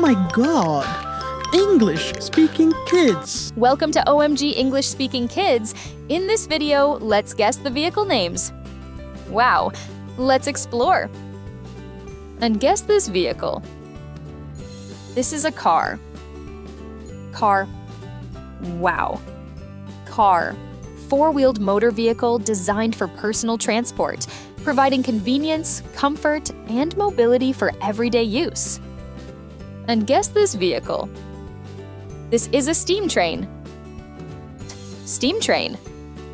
my God! English-speaking kids! Welcome to OMG English Speaking Kids. In this video, let's guess the vehicle names. Wow, let's explore. And guess this vehicle. This is a car. Car. Wow. Car. Four-wheeled motor vehicle designed for personal transport, providing convenience, comfort, and mobility for everyday use. And guess this vehicle. This is a steam train. Steam train.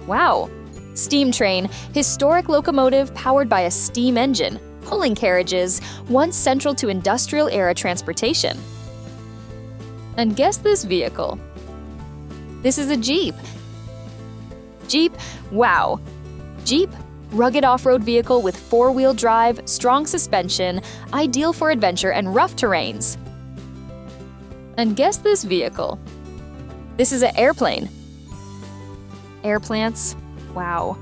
Wow. Steam train, historic locomotive powered by a steam engine, pulling carriages, once central to industrial-era transportation. And guess this vehicle. This is a Jeep. Jeep, wow. Jeep, rugged off-road vehicle with four-wheel drive, strong suspension, ideal for adventure and rough terrains. And guess this vehicle. This is an airplane. Airplants, wow.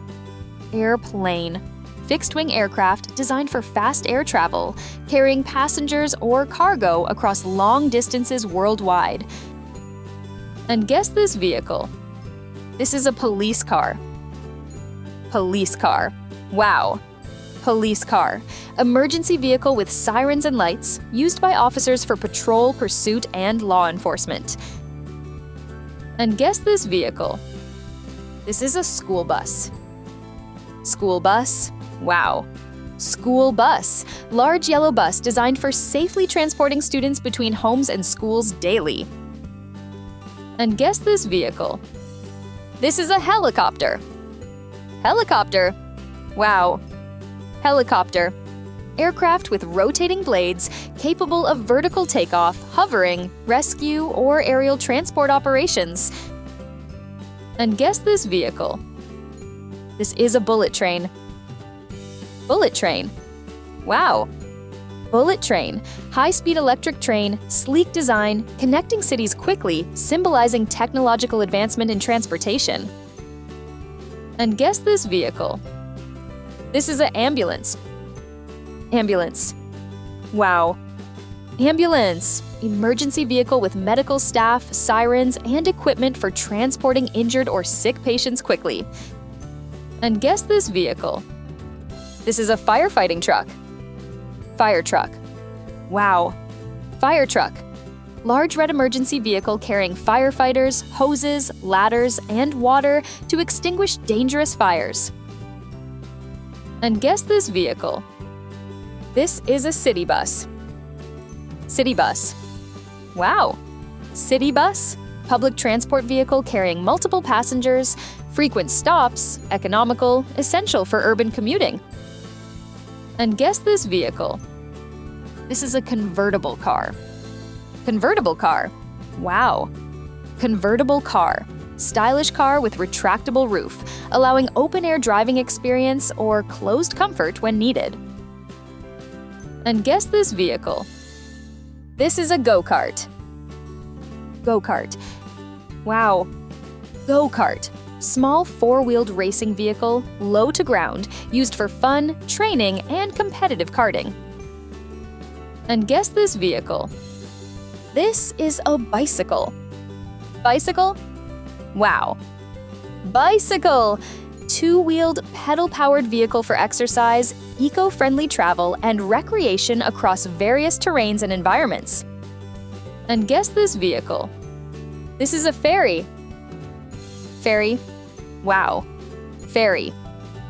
Airplane, fixed-wing aircraft designed for fast air travel, carrying passengers or cargo across long distances worldwide. And guess this vehicle. This is a police car. Police car. Wow. Police car. Emergency vehicle with sirens and lights, used by officers for patrol, pursuit, and law enforcement. And guess this vehicle. This is a school bus. School bus. Wow. School bus. Large yellow bus designed for safely transporting students between homes and schools daily. And guess this vehicle. This is a helicopter. Helicopter. Wow. Helicopter. Aircraft with rotating blades capable of vertical takeoff, hovering, rescue, or aerial transport operations. And guess this vehicle. This is a bullet train. Bullet train. Wow. Bullet train. High-speed electric train, sleek design, connecting cities quickly, symbolizing technological advancement in transportation. And guess this vehicle. This is an ambulance. Ambulance. Wow. Ambulance. Emergency vehicle with medical staff, sirens, and equipment for transporting injured or sick patients quickly. And guess this vehicle. This is a firefighting truck. Fire truck. Wow. Fire truck. Large red emergency vehicle carrying firefighters, hoses, ladders, and water to extinguish dangerous fires. And guess this vehicle. This is a city bus. City bus. Wow. City bus. Public transport vehicle carrying multiple passengers, frequent stops, economical, essential for urban commuting. And guess this vehicle. This is a convertible car. Convertible car. Wow. Convertible car. Stylish car with retractable roof, allowing open-air driving experience or closed comfort when needed. And guess this vehicle. This is a go-kart. Go-kart. Wow. Go-kart. Small four-wheeled racing vehicle, low to ground, used for fun, training, and competitive karting. And guess this vehicle. This is a bicycle. Bicycle? Wow. Bicycle! Two-wheeled, pedal-powered vehicle for exercise, eco-friendly travel, and recreation across various terrains and environments. And guess this vehicle. This is a ferry. Ferry. Wow. Ferry.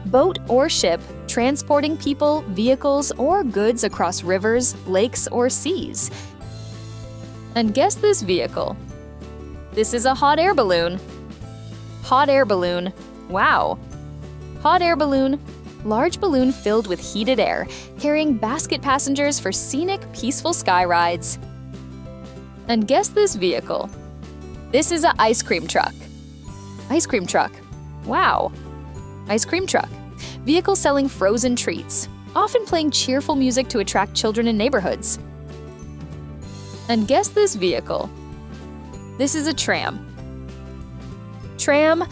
Boat or ship transporting people, vehicles, or goods across rivers, lakes, or seas. And guess this vehicle. This is a hot air balloon. Hot air balloon. Wow. Hot air balloon. Large balloon filled with heated air, carrying basket passengers for scenic, peaceful sky rides. And guess this vehicle. This is an ice cream truck. Ice cream truck. Wow. Ice cream truck. Vehicle selling frozen treats, often playing cheerful music to attract children in neighborhoods. And guess this vehicle. This is a tram. Tram.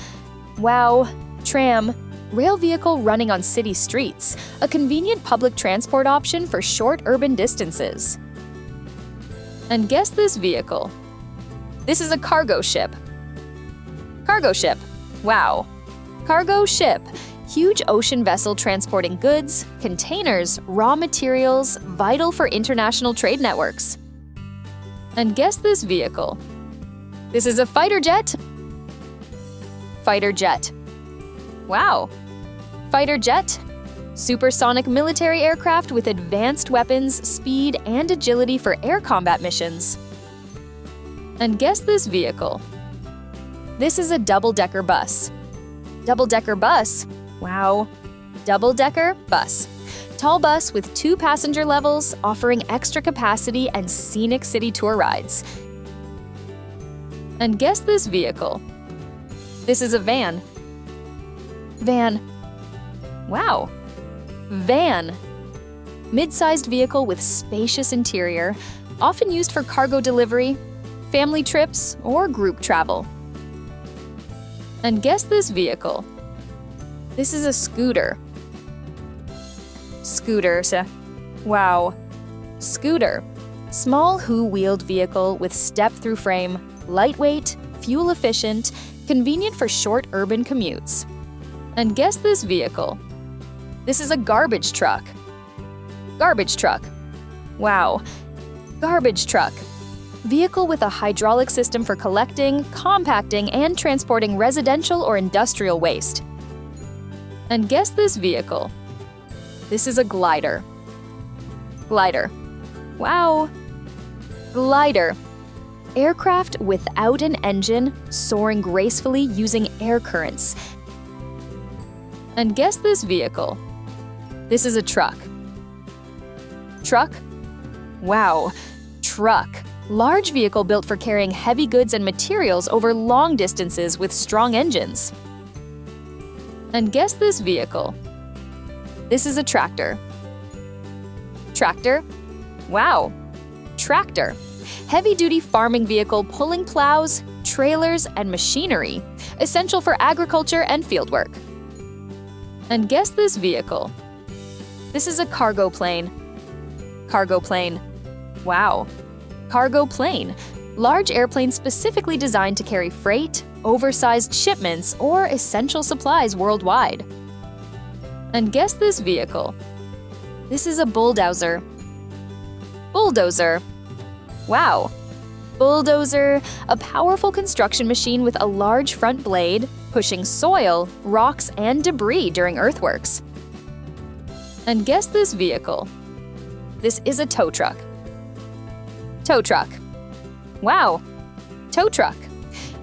Wow. Tram. Rail vehicle running on city streets, a convenient public transport option for short urban distances. And guess this vehicle. This is a cargo ship. Cargo ship. Wow. Cargo ship. Huge ocean vessel transporting goods, containers, raw materials, vital for international trade networks. And guess this vehicle. This is a fighter jet. Fighter jet. Wow. Fighter jet. Supersonic military aircraft with advanced weapons, speed, and agility for air combat missions. And guess this vehicle. This is a double-decker bus. Double-decker bus? Wow. Double-decker bus. Tall bus with 2 passenger levels, offering extra capacity and scenic city tour rides. And guess this vehicle. This is a van. Van. Wow. Van. Mid-sized vehicle with spacious interior, often used for cargo delivery, family trips, or group travel. And guess this vehicle. This is a scooter. Scooters. Wow. Scooter. Small wheel-wheeled vehicle with step-through frame, lightweight, fuel-efficient, convenient for short urban commutes. And guess this vehicle. This is a garbage truck. Garbage truck. Wow. Garbage truck. Vehicle with a hydraulic system for collecting, compacting, and transporting residential or industrial waste. And guess this vehicle. This is a glider. Glider. Wow. Glider. Aircraft without an engine, soaring gracefully using air currents. And guess this vehicle. This is a truck. Truck? Wow. Truck. Large vehicle built for carrying heavy goods and materials over long distances with strong engines. And guess this vehicle. This is a tractor. Tractor? Wow. Tractor. Heavy-duty farming vehicle pulling plows, trailers, and machinery, essential for agriculture and fieldwork. And guess this vehicle. This is a cargo plane. Cargo plane. Wow. Cargo plane. Large airplane specifically designed to carry freight, oversized shipments, or essential supplies worldwide. And guess this vehicle. This is a bulldozer. Bulldozer. Wow. Bulldozer, a powerful construction machine with a large front blade, pushing soil, rocks, and debris during earthworks. And guess this vehicle. This is a tow truck. Tow truck. Wow. Tow truck.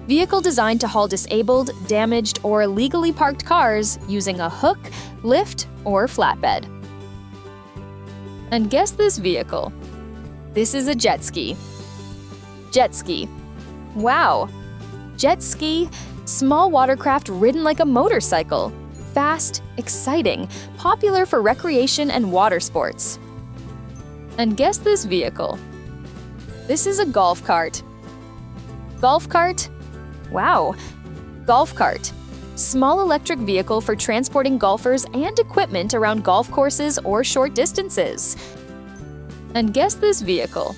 Vehicle designed to haul disabled, damaged, or illegally parked cars using a hook, lift, or flatbed. And guess this vehicle. This is a jet ski. Jet ski. Wow. Jet ski, small watercraft ridden like a motorcycle. Fast, exciting, popular for recreation and water sports. And guess this vehicle. This is a golf cart. Golf cart? Wow. Golf cart. Small electric vehicle for transporting golfers and equipment around golf courses or short distances. And guess this vehicle.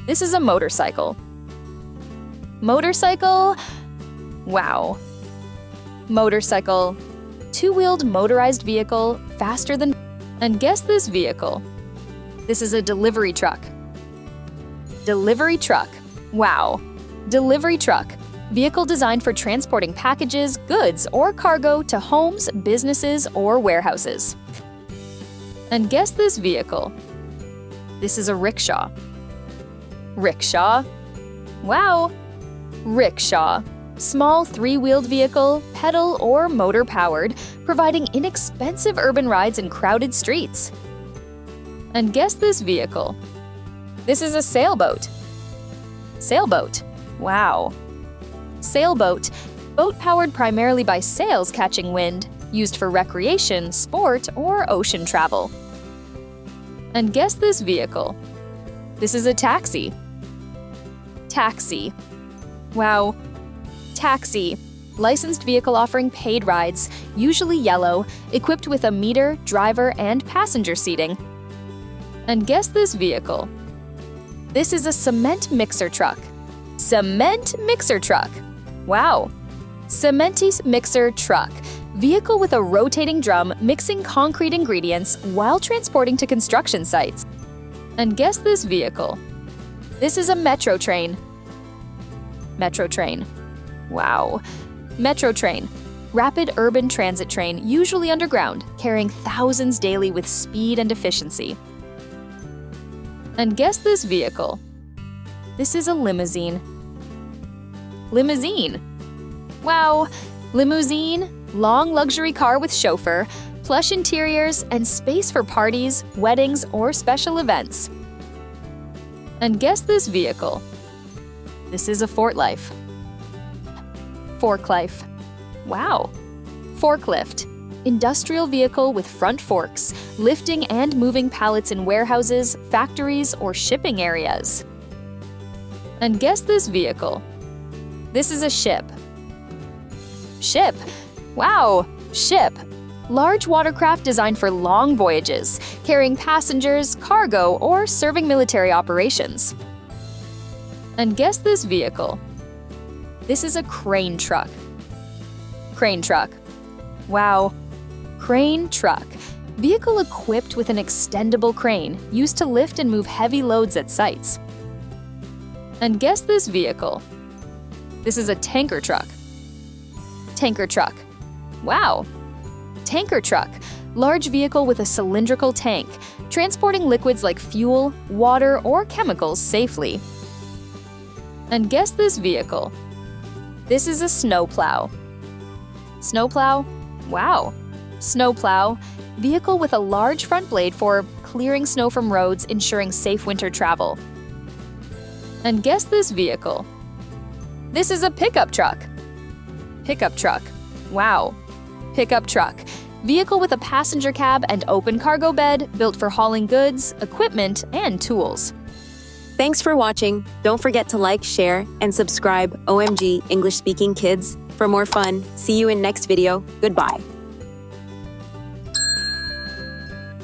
This is a motorcycle. Motorcycle? Wow. Motorcycle. Two-wheeled motorized vehicle, faster than... And guess this vehicle. This is a delivery truck. Delivery truck. Wow. Delivery truck. Vehicle designed for transporting packages, goods, or cargo to homes, businesses, or warehouses. And guess this vehicle. This is a rickshaw. Rickshaw. Wow. Rickshaw. Small three-wheeled vehicle, pedal or motor-powered, providing inexpensive urban rides in crowded streets. And guess this vehicle. This is a sailboat. Sailboat. Wow. Sailboat. Boat powered primarily by sails catching wind, used for recreation, sport, or ocean travel. And guess this vehicle. This is a taxi. Taxi. Wow. Taxi. Licensed vehicle offering paid rides, usually yellow, equipped with a meter, driver, and passenger seating. And guess this vehicle. This is a cement mixer truck. Cement mixer truck. Wow. Cementis mixer truck. Vehicle with a rotating drum mixing concrete ingredients while transporting to construction sites. And guess this vehicle. This is a metro train. Metro train. Wow. Metro train. Rapid urban transit train, usually underground, carrying thousands daily with speed and efficiency. And guess this vehicle. This is a limousine. Limousine. Wow. Limousine, long luxury car with chauffeur, plush interiors, and space for parties, weddings, or special events. And guess this vehicle. This is a forklift. Forklift. Wow. Forklift. Industrial vehicle with front forks, lifting and moving pallets in warehouses, factories, or shipping areas. And guess this vehicle. This is a ship. Ship. Wow. Ship. Large watercraft designed for long voyages, carrying passengers, cargo, or serving military operations. And guess this vehicle. This is a crane truck. Crane truck. Wow. Crane truck. Vehicle equipped with an extendable crane used to lift and move heavy loads at sites. And guess this vehicle. This is a tanker truck. Tanker truck. Wow. Tanker truck. Large vehicle with a cylindrical tank, transporting liquids like fuel, water, or chemicals safely. And guess this vehicle. This is a snowplow. Snowplow? Wow. Snowplow. Vehicle with a large front blade for clearing snow from roads, ensuring safe winter travel. And guess this vehicle. This is a pickup truck. Pickup truck. Wow. Pickup truck. Vehicle with a passenger cab and open cargo bed, built for hauling goods, equipment, and tools. Thanks for watching. Don't forget to like, share, and subscribe OMG English Speaking Kids for more fun. See you in next video. Goodbye.